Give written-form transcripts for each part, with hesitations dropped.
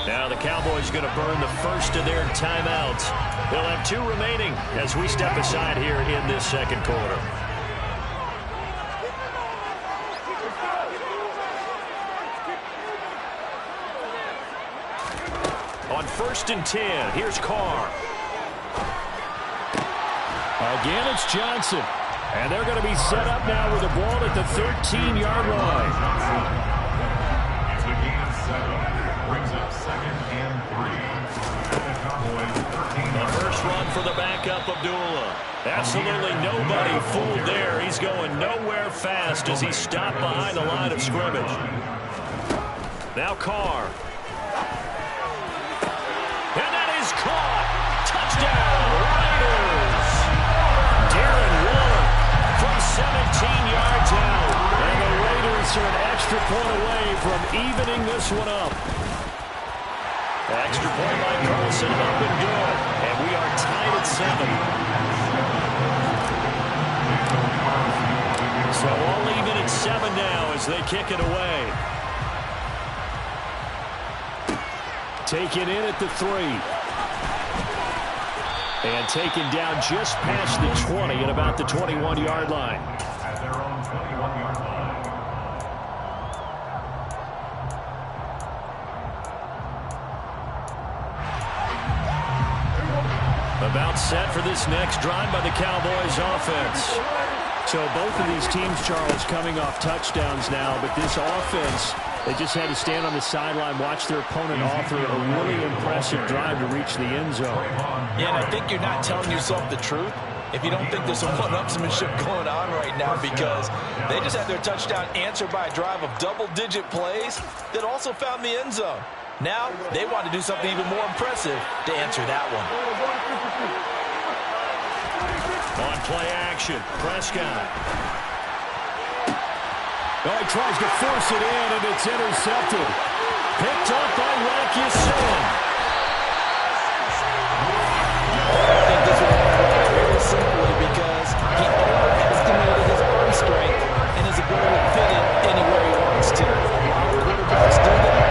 Now the Cowboys going to burn the first of their timeouts. They'll have 2 remaining as we step aside here in this second quarter. On 1st and 10, here's Carr. Again, it's Johnson. And they're going to be set up now with the ball at the 13-yard line. Brings up 2nd and 3. The first run for the backup, Abdullah. Absolutely nobody fooled there. He's going nowhere fast as he stopped behind the line of scrimmage. Now Carr. And that is caught. Touchdown, Raiders. Darren Waller from 17 yards out. And the Raiders are an extra point away from evening this one up. Extra point by Carlson, up and good. And we are tied at 7. So all even at 7 now as they kick it away. Taken in at the 3. And taken down just past the 20 at about the 21-yard line. At their own 21-yard line. About set for this next drive by the Cowboys offense. So both of these teams, Charles, coming off touchdowns now, but this offense, they just had to stand on the sideline, watch their opponent offer a really impressive drive to reach the end zone. Yeah, and I think you're not telling yourself the truth if you don't think there's some one-upsmanship going on right now, because they just had their touchdown answered by a drive of double-digit plays that also found the end zone. Now they want to do something even more impressive to answer that one. On play action, Prescott. Oh, he tries to force it in, and it's intercepted. Picked up by Rakisin. I think this one went very simply because he overestimated his arm strength and his ability to fit it anywhere he wants to. Quarterbacks do that.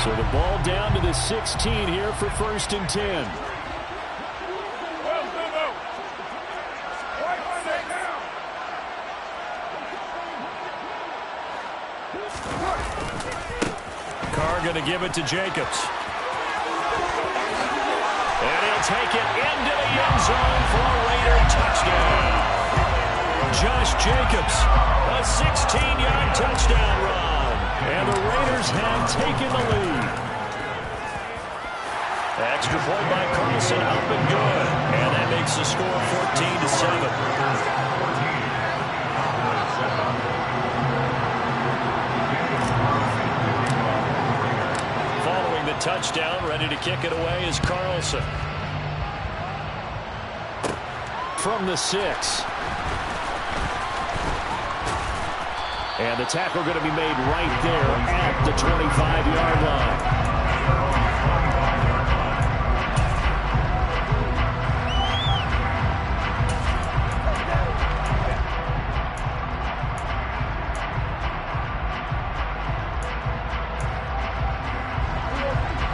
So the ball down to the 16 here for 1st and 10. Carr going to give it to Jacobs. And he'll take it into the end zone for a Raider touchdown. Josh Jacobs, a 16-yard touchdown run. And the Raiders have taken the lead. Extra point by Carlson, up and good. And that makes the score 14-7. Following the touchdown, ready to kick it away is Carlson. From the 6. And the tackle going to be made right there at the 25-yard line.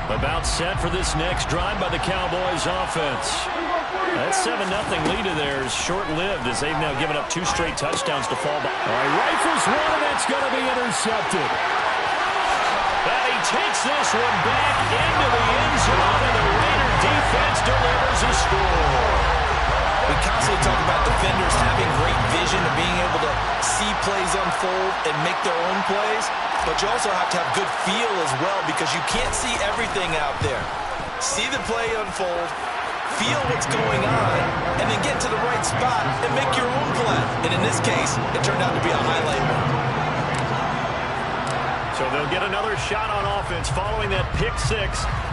About set for this next drive by the Cowboys offense. That 7-0 lead of theirs short-lived as they've now given up 2 straight touchdowns to fall back. All right, rifles one, and that's going to be intercepted. And he takes this one back into the end zone, and the Raider defense delivers a score. We constantly talk about defenders having great vision and being able to see plays unfold and make their own plays, but you also have to have good feel as well because you can't see everything out there. See the play unfold, feel what's going on, and then get to the right spot and make your own play. And in this case, it turned out to be a highlight run. So they'll get another shot on offense following that pick 6,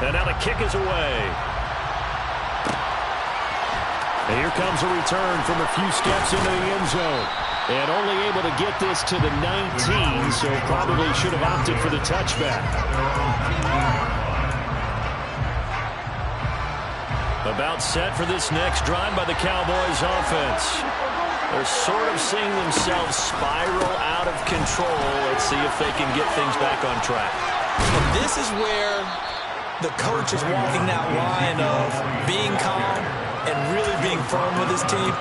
and now the kick is away. And here comes a return from a few steps into the end zone. And only able to get this to the 19, so probably should have opted for the touchback. About set for this next drive by the Cowboys offense. They're sort of seeing themselves spiral out of control. Let's see if they can get things back on track. And this is where the coach is walking that line of being calm and really being firm with his team.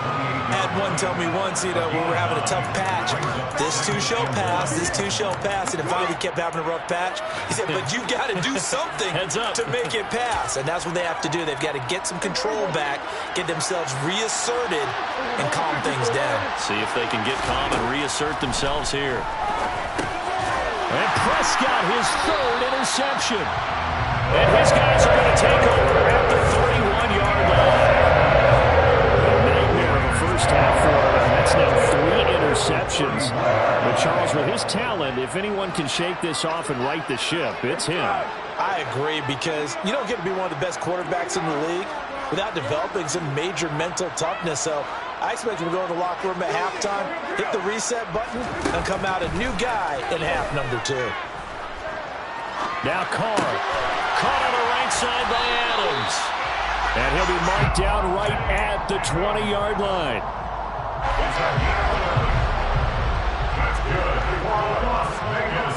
Had one tell me once, when we're having a tough patch, this too shall pass, this too shall pass. And finally we kept having a rough patch. He said, but you got to do something to make it pass. And that's what they have to do. They've got to get some control back, get themselves reasserted, and calm things down. See if they can get calm and reassert themselves here. And Prescott, his third interception. And his guys are going to take over at the 31-yard line. A nightmare of a first half for him. That's now 3 interceptions. But Charles, with his talent, if anyone can shake this off and right the ship, it's him. I agree, because you don't get to be one of the best quarterbacks in the league without developing some major mental toughness. So I expect him to go in the locker room at halftime, hit the reset button, and come out a new guy in half number 2. Now Carr. Caught on the right side by Adams. And he'll be marked down right at the 20-yard line. That's good for Las Vegas.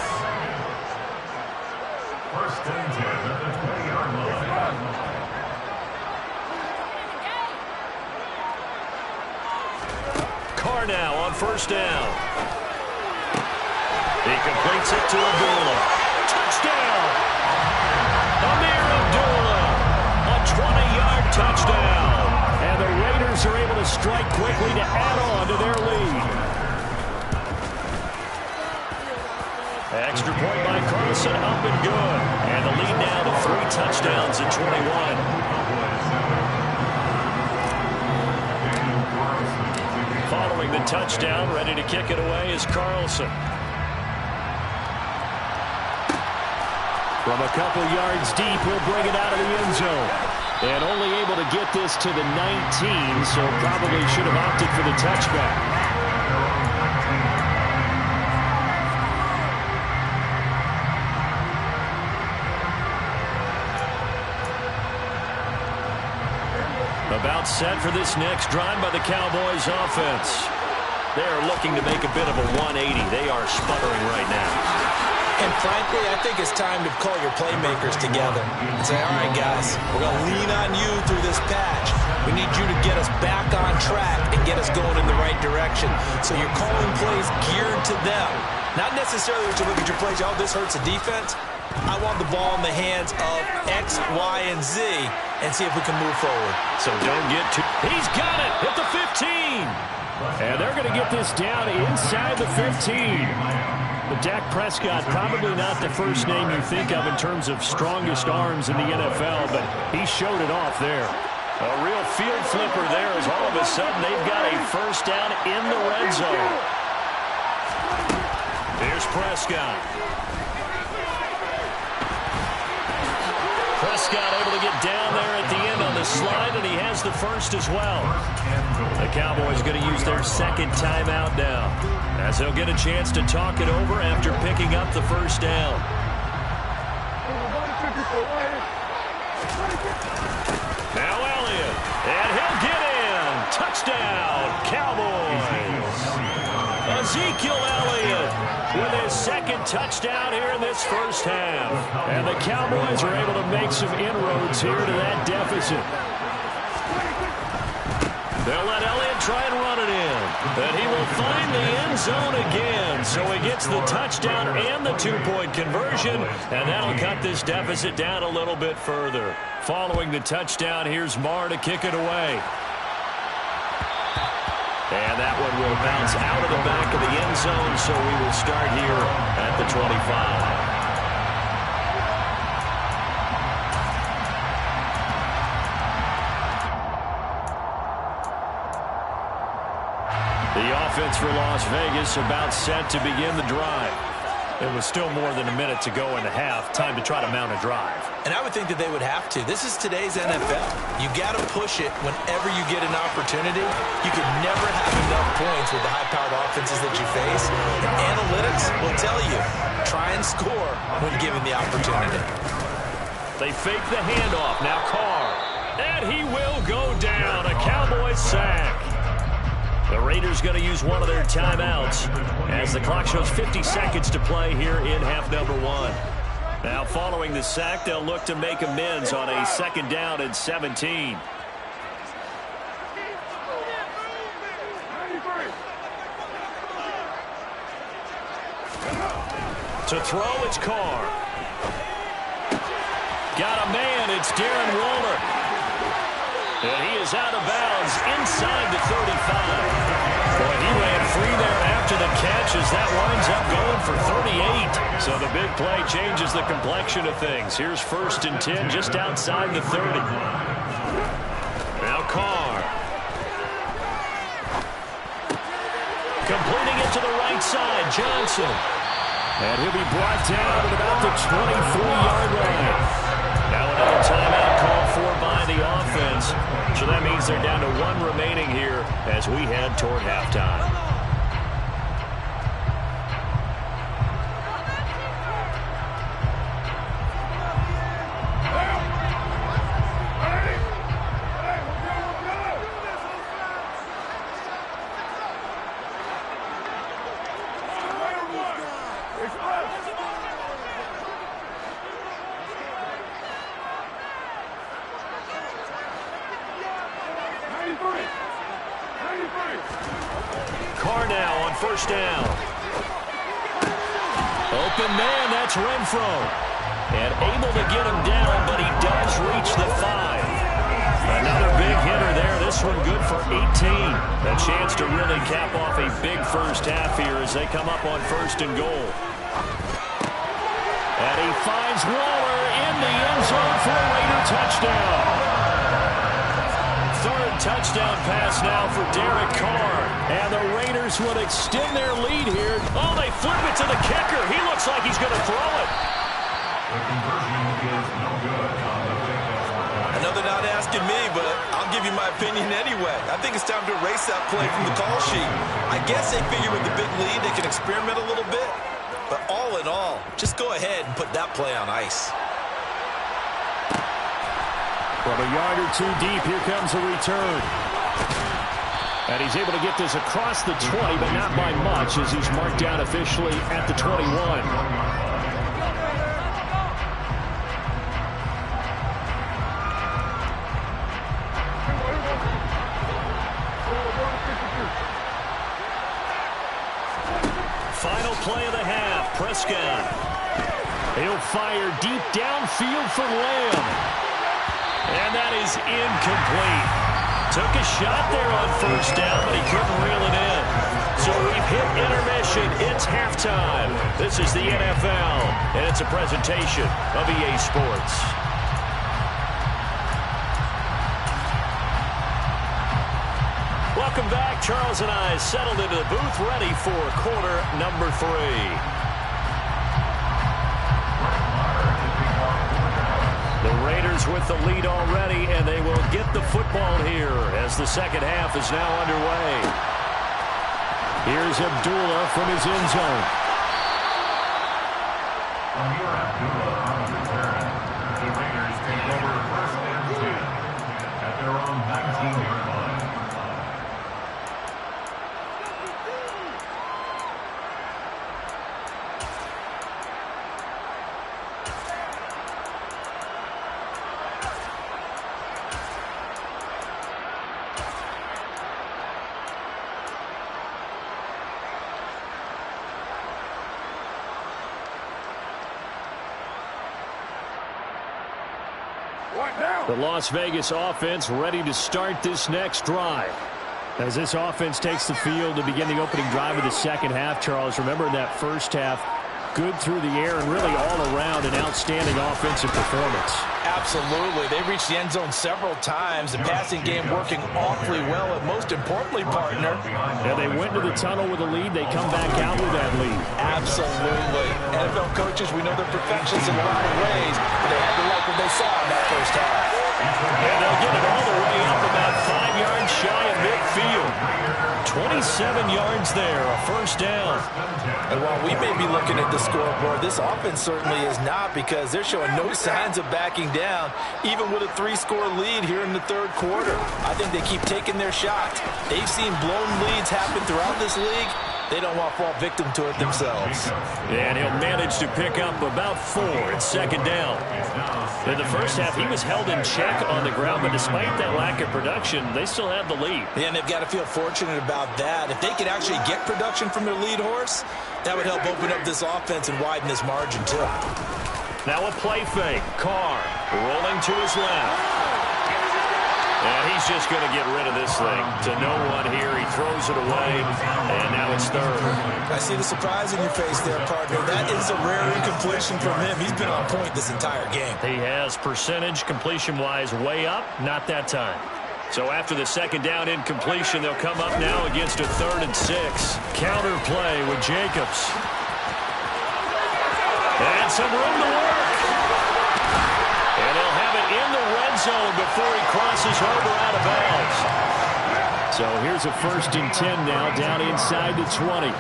First and 10 at the 20-yard line. Carr now on first down. He completes it to Abdullah. Touchdown! Amir Abdullah, a 20-yard touchdown. And the Raiders are able to strike quickly to add on to their lead. Extra point by Carlson, up and good. And the lead now to 3 touchdowns at 21. Following the touchdown, ready to kick it away is Carlson. From a couple yards deep, he'll bring it out of the end zone. And only able to get this to the 19, so probably should have opted for the touchback. About set for this next drive by the Cowboys offense. They're looking to make a bit of a 180. They are sputtering right now. And frankly, I think it's time to call your playmakers together and say, all right, guys, we're going to lean on you through this patch. We need you to get us back on track and get us going in the right direction. So you're calling plays geared to them. Not necessarily to look at your plays, oh, this hurts the defense. I want the ball in the hands of X, Y, and Z and see if we can move forward. So don't get too... He's got it at the 15. And they're going to get this down inside the 15. But Dak Prescott, probably not the first name you think of in terms of strongest arms in the NFL, but he showed it off there. A real field flipper there as all of a sudden they've got a first down in the red zone. Here's Prescott. Prescott able to get down there at the end on the slide, and he has the first as well. The Cowboys going to use their second timeout now, as they'll get a chance to talk it over after picking up the first down. Now Elliott, and he'll get in. Touchdown, Cowboys. Ezekiel Elliott with his second touchdown here in this first half. And the Cowboys are able to make some inroads here to that deficit. They'll let Elliott try and run it in. But he will find the end zone again. So he gets the touchdown and the 2-point conversion. And that'll cut this deficit down a little bit further. Following the touchdown, here's Marr to kick it away. And that one will bounce out of the back of the end zone. So we will start here at the 25. The offense for Las Vegas about set to begin the drive. It was still more than a minute to go in the half. Time to try to mount a drive. And I would think that they would have to. This is today's NFL. You got to push it whenever you get an opportunity. You can never have enough points with the high-powered offenses that you face. And analytics will tell you, try and score when given the opportunity. They fake the handoff. Now Carr. And he will go down. A Cowboys sack. The Raiders going to use one of their timeouts as the clock shows 50 seconds to play here in half number one. Now, following the sack, they'll look to make amends on a second down and 17. To throw, it's Carr. Got a man, it's Darren Waller. And he is out of bounds inside the 35. Boy, he ran free there after the catch as that winds up going for 38. So the big play changes the complexion of things. Here's 1st and 10 just outside the 30. Now Carr. Completing it to the right side, Johnson. And he'll be brought down at about the 23-yard line. Now another timeout called for by the offense. So that means they're down to 1 remaining here as we head toward halftime. Carr now on 1st down. Open man, that's Renfro. And able to get him down, but he does reach the 5. Another big hitter there. This one good for 18. A chance to really cap off a big first half here as they come up on 1st and goal. And he finds Waller in the end zone for a Raider touchdown. 3rd touchdown pass now for Derek Carr. And the Raiders would extend their lead here. Oh, they flip it to the kicker. He looks like he's going to throw it. The conversion is no good on the fifth. Another not asking me, but I'll give you my opinion anyway. I think it's time to erase that play from the call sheet. I guess they figure with the big lead they can experiment a little bit. But all in all, just go ahead and put that play on ice. From a yard or 2 deep, here comes a return. And he's able to get this across the 20, but not by much as he's marked down officially at the 21. Final play of the half, Prescott. He'll fire deep downfield for Lamb. And that is incomplete. Took a shot there on 1st down, but he couldn't reel it in. So we've hit intermission. It's halftime. This is the NFL, and it's a presentation of EA Sports. Welcome back. Charles and I settled into the booth, ready for quarter number 3. The Raiders with the lead already, and they will get the football here as the second half is now underway. Here's Abdullah from his end zone. Amir Abdullah on the return. The Raiders take over 1st and 10 at their own 19-yard line. The Las Vegas offense ready to start this next drive. As this offense takes the field to begin the opening drive of the second half, Charles, remember in that first half, good through the air and really all around an outstanding offensive performance. Absolutely. They reached the end zone several times. The passing game working awfully well, and most importantly, partner. Yeah, they went to the tunnel with a lead. They come back out with that lead. Absolutely. NFL coaches, we know they're perfectionists in a lot of ways, but they had to like what they saw in that first half. And they'll get it all the way up about 5 yards shy of midfield. 27 27 yards there, a first down. And while we may be looking at the scoreboard, this offense certainly is not, because they're showing no signs of backing down, even with a 3-score lead here in the third quarter. I think they keep taking their shots. They've seen blown leads happen throughout this league. They don't want to fall victim to it themselves. And he'll manage to pick up about 4 at second down. In the first half, he was held in check on the ground, but despite that lack of production, they still have the lead. Yeah, and they've got to feel fortunate about that. If they could actually get production from their lead horse, that would help open up this offense and widen this margin, too. Now a play fake. Carr rolling to his left. And he's just going to get rid of this thing to no one here. He throws it away, and now it's third. I see the surprise in your face there, partner. That is a rare incompletion from him. He's been on point this entire game. He has percentage completion-wise way up, not that time. So after the second down incompletion, they'll come up now against a 3rd and 6. Counter play with Jacobs. And some room to work. And they'll have it in the red zone before he crosses over out of bounds. So here's a 1st and 10 now, down inside the 20.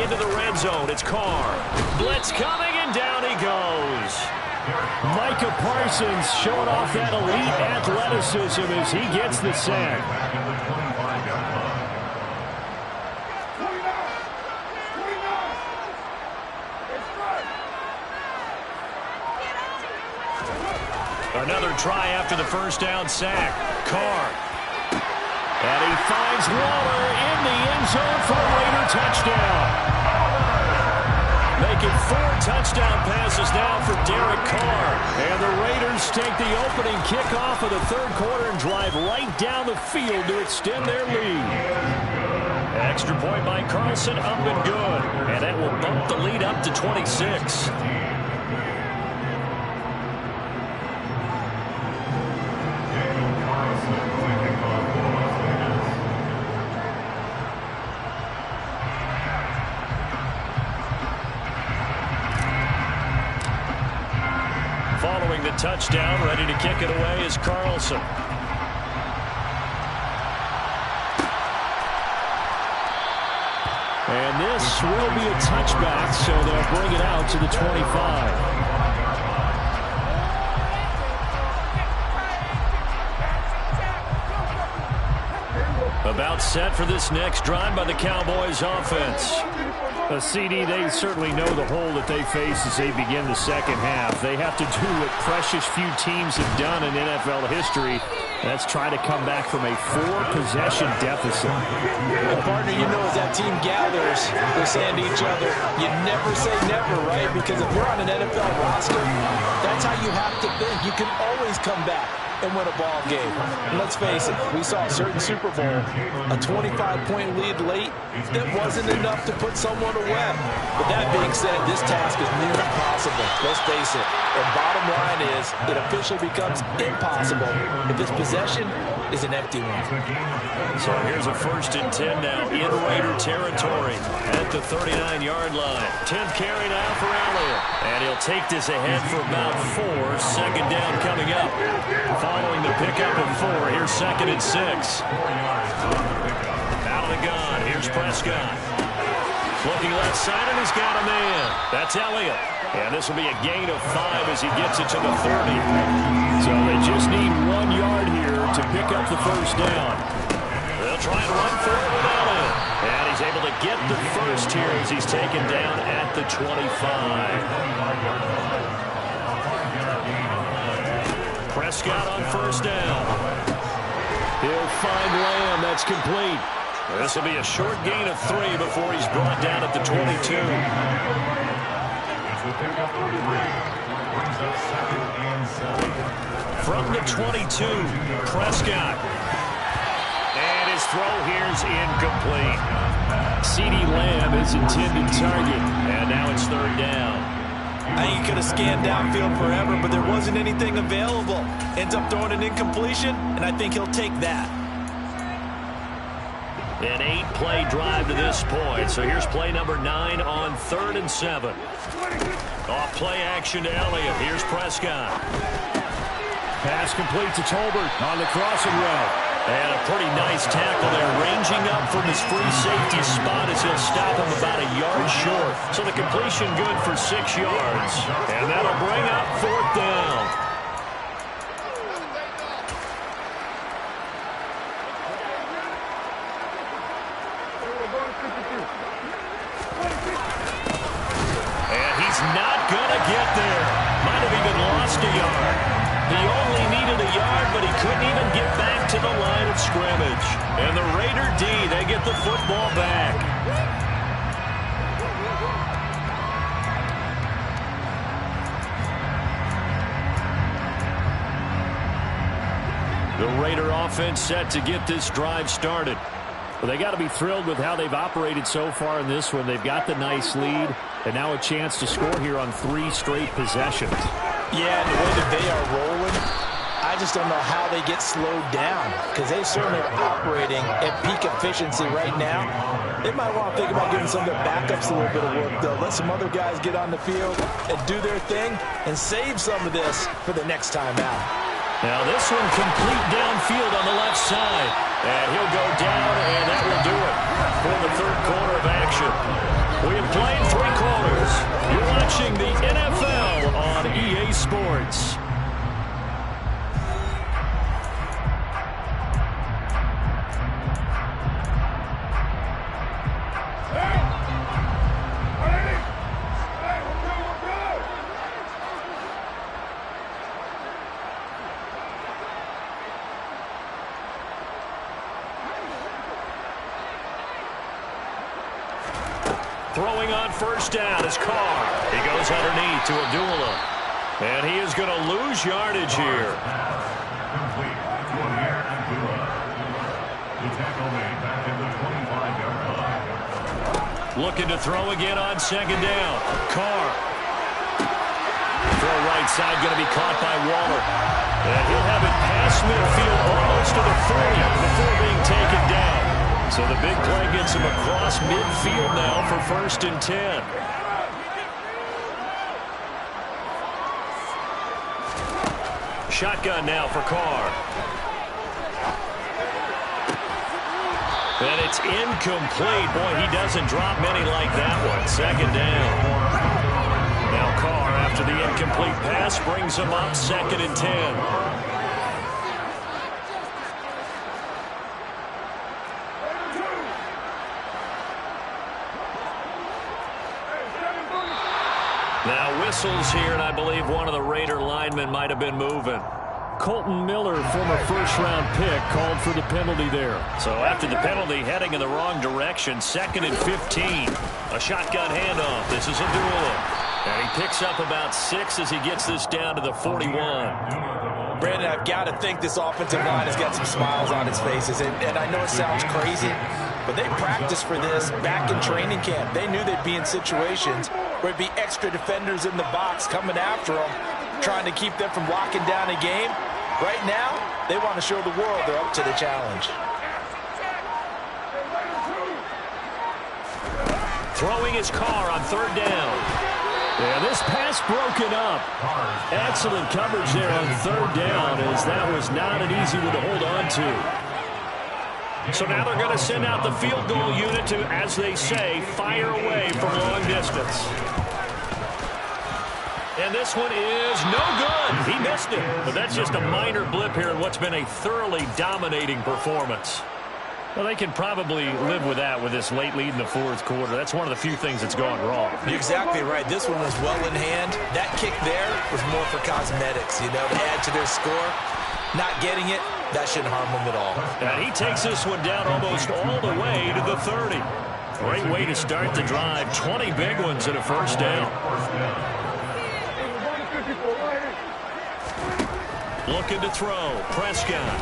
Into the red zone, it's Carr. Blitz coming, and down he goes. Micah Parsons showing off that elite athleticism as he gets the sack. Another try after the first down sack. Carr. And he finds Waller in the end zone for a Raider touchdown. Making 4 touchdown passes now for Derek Carr. And the Raiders take the opening kickoff of the third quarter and drive right down the field to extend their lead. Extra point by Carlson, up and good. And that will bump the lead up to 26. Following the touchdown, ready to kick it away is Carlson. And this will be a touchback, so they'll bring it out to the 25. About set for this next drive by the Cowboys offense. CD, they certainly know the hole that they face as they begin the second half. They have to do what precious few teams have done in NFL history. That's try to come back from a 4-possession deficit. Well, partner, you know, as that team gathers, they're saying to each other, you never say never, right? Because if you're on an NFL roster, that's how you have to think. You can always come back and win a ball game. And let's face it, we saw a certain Super Bowl, a 25-point lead late, that wasn't enough to put someone away. But that being said, this task is near impossible. Let's face it. And bottom line is, it officially becomes impossible if this possession is an empty one. So here's a 1st and 10 now in Raider territory at the 39-yard line. 10th carry now for Elliott. And he'll take this ahead for about 4. Second down coming up. Following the pickup of 4, here's 2nd and 6. Out of the gun, here's Prescott. Looking left side, and he's got a man. That's Elliott. And this will be a gain of 5 as he gets it to the 30. So they just need 1 yard here to pick up the first down. They'll try and run for it with Elliott. And he's able to get the first here as he's taken down at the 25. Prescott on first down. He'll find Lamb. That's complete. This will be a short gain of 3 before he's brought down at the 22. From the 22, Prescott. And his throw here's incomplete. CeeDee Lamb is intended target. And now it's 3rd down. I think he could have scanned downfield forever, but there wasn't anything available. Ends up throwing an incompletion, and I think he'll take that. An 8-play drive to this point. So here's play number 9 on 3rd and 7. Off play action to Elliott. Here's Prescott. Pass complete to Tolbert on the crossing route. And a pretty nice tackle there, ranging up from his free safety spot as he'll stop him about a yard short. So the completion good for 6 yards. And that'll bring up 4th down. And he's not going to get there. Might have even lost a yard. He only needed a yard, but he couldn't even get back to the line of scrimmage. And the Raider D, they get the football back. The Raider offense set to get this drive started. Well, they got to be thrilled with how they've operated so far in this one. They've got the nice lead, and now a chance to score here on 3 straight possessions. Yeah, and the way that they are rolling, I just don't know how they get slowed down, because they certainly are operating at peak efficiency right now. They might want to think about giving some of their backups a little bit of work, though. Let some other guys get on the field and do their thing and save some of this for the next time out. Now this one complete downfield on the left side. And he'll go down, and that will do it for the 3rd quarter of action. We have played 3 quarters. You're watching the NFL on EA Sports. Throwing on 1st down is Carr. He goes underneath to Abdullah. And he is going to lose yardage here. Complete to Amir Abdullah. The tackle made back in the 25-yard line. Looking to throw again on 2nd down. Carr. Throw right side, going to be caught by Waller. And he'll have it past midfield almost to the 40 before being taken down. So the big play gets him across midfield now for 1st and 10. Shotgun now for Carr. And it's incomplete. Boy, he doesn't drop many like that one. 2nd down. Now Carr, after the incomplete pass, brings him up 2nd and 10. Now whistles here, and I believe one of the Raider linemen might have been moving. Colton Miller, former 1st-round pick, called for the penalty there. So after the penalty, heading in the wrong direction, 2nd and 15. A shotgun handoff. This is Abdullah. And he picks up about 6 as he gets this down to the 41. Brandon, I've got to think this offensive line has got some smiles on its faces. And I know it sounds crazy, but they practiced for this back in training camp. They knew they'd be in situations where it'd be extra defenders in the box coming after them, trying to keep them from locking down a game. Right now, they want to show the world they're up to the challenge. Throwing his Carr on 3rd down. Yeah, this pass broken up. Excellent coverage there on 3rd down, as that was not an easy one to hold on to. So now they're going to send out the field goal unit to, as they say, fire away from long distance. And this one is no good. He missed it. But that's just a minor blip here in what's been a thoroughly dominating performance. Well, they can probably live with that with this late lead in the 4th quarter. That's one of the few things that's gone wrong. You're exactly right. This one was well in hand. That kick there was more for cosmetics, you know, to add to their score. Not getting it, that shouldn't harm them at all. And he takes this one down almost all the way to the 30. Great way to start the drive. 20 big ones in a 1st down. Looking to throw. Prescott.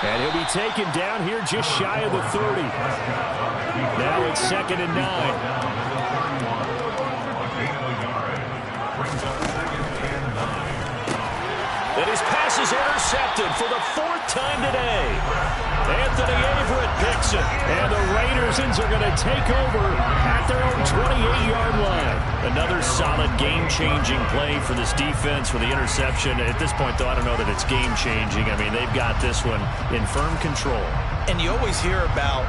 And he'll be taken down here just shy of the 30. Now it's 2nd and 9. And his pass is intercepted for the 4th time today. Anthony Averett picks it. And the Raiders in Dolphins are going to take over at their own 28-yard line. Another solid game-changing play for this defense for the interception. At this point, though, I don't know that it's game-changing. I mean, they've got this one in firm control. And you always hear about,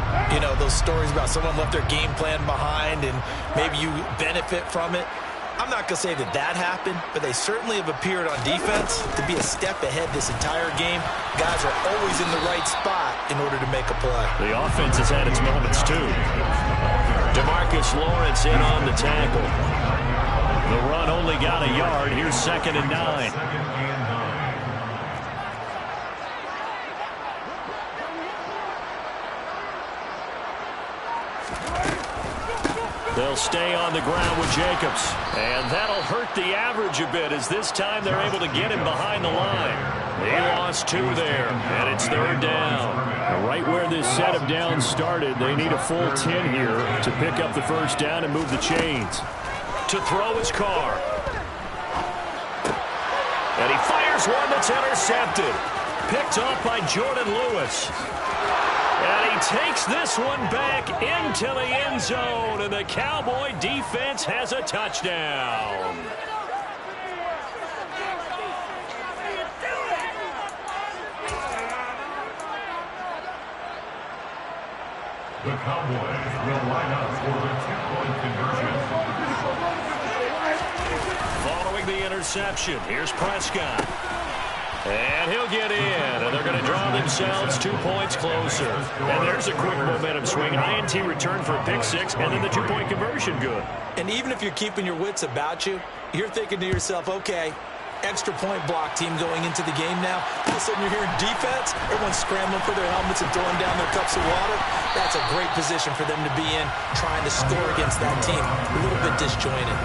those stories about someone left their game plan behind and maybe you benefit from it. I'm not going to say that happened, but they certainly have appeared on defense to be a step ahead this entire game. Guys are always in the right spot in order to make a play. The offense has had its moments, too. DeMarcus Lawrence in on the tackle. The run only got a yard. Here's 2nd and 9. They'll stay on the ground with Jacobs. And that'll hurt the average a bit as this time they're able to get him behind the line. They lost 2 there, and it's 3rd down. And right where this set of downs started, they need a full 10 here to pick up the 1st down and move the chains. To throw is Carr. And he fires one that's intercepted. Picked off by Jordan Lewis. And he takes this one back into the end zone, and the Cowboy defense has a touchdown. The Cowboys will line up for the 2-point conversion. Following the interception, here's Prescott. And he'll get in, and they're going to draw themselves 2 points closer. And there's a quick momentum swing. INT return for a pick-6, and then the 2-point conversion good. And even if you're keeping your wits about you, you're thinking to yourself, okay, extra point block team going into the game now. All of a sudden you're hearing defense, everyone's scrambling for their helmets and throwing down their cups of water. That's a great position for them to be in, trying to score against that team. A little bit disjointed.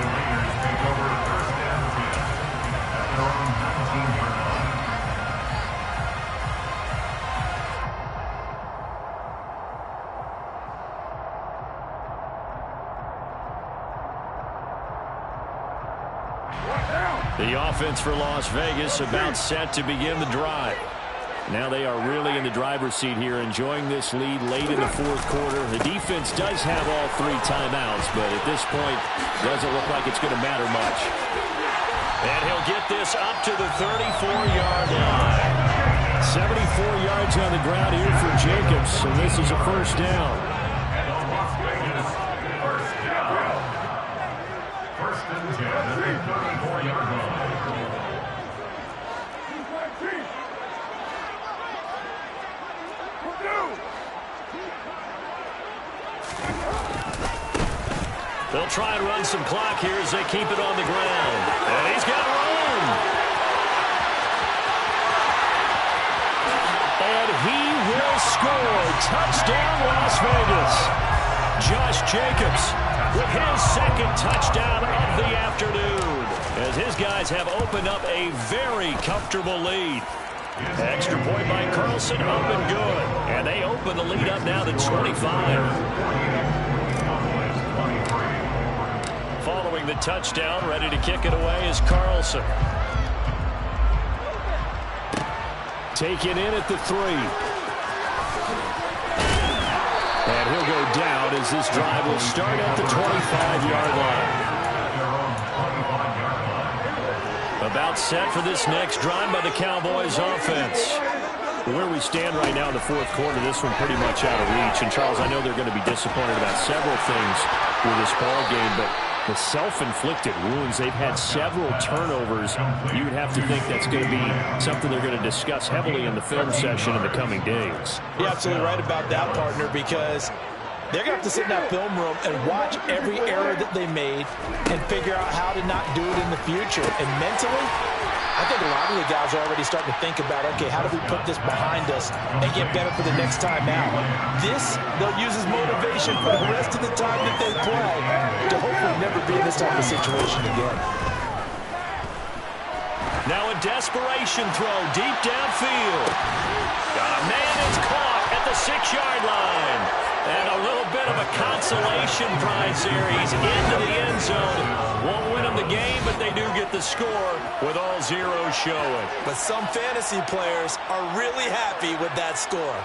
The offense for Las Vegas about set to begin the drive. Now they are really in the driver's seat here, enjoying this lead late in the 4th quarter. The defense does have all 3 timeouts, but at this point, doesn't look like it's going to matter much. And he'll get this up to the 34-yard line. 74 yards on the ground here for Jacobs, and this is a 1st down. First and 10 at the 34-yard line. They'll try and run some clock here as they keep it on the ground. And he's got room. And he will score. Touchdown, Las Vegas. Josh Jacobs with his 2nd touchdown of the afternoon, as his guys have opened up a very comfortable lead. Extra point by Carlson, up and good. And they open the lead up now to 25. Following the touchdown, ready to kick it away is Carlson. Taken in at the 3. And he'll go down as this drive will start at the 25-yard line. About set for this next drive by the Cowboys offense. Where we stand right now in the 4th quarter, this one pretty much out of reach. And, Charles, I know they're going to be disappointed about several things with this ball game, but the self-inflicted wounds, they've had several turnovers. You would have to think that's going to be something they're going to discuss heavily in the film session in the coming days. You're absolutely right about that, partner, because they're going to have to sit in that film room and watch every error that they made and figure out how to not do it in the future. And mentally, I think a lot of the guys are already starting to think about, okay, how do we put this behind us and get better for the next time out? This, they'll use as motivation for the rest of the time that they play to hopefully never be in this type of situation again. Now a desperation throw deep downfield. Got a man that's caught at the 6-yard line. And a little bit of a consolation prize here. He's into the end zone. Won't win them the game, but they do get the score with all zeros showing. But some fantasy players are really happy with that score.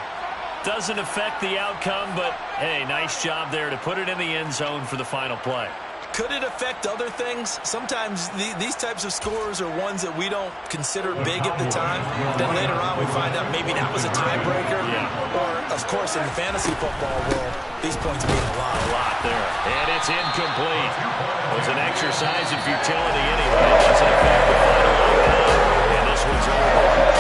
Doesn't affect the outcome, but, hey, nice job there to put it in the end zone for the final play. Could it affect other things? Sometimes these types of scores are ones that we don't consider big at the time. Then later on we find out maybe that was a tiebreaker. Yeah. Or, of course, in the fantasy football world, these points mean a lot there. And it's incomplete. It was an exercise in futility anyway. Doesn't affect the final outcome. And this one's over.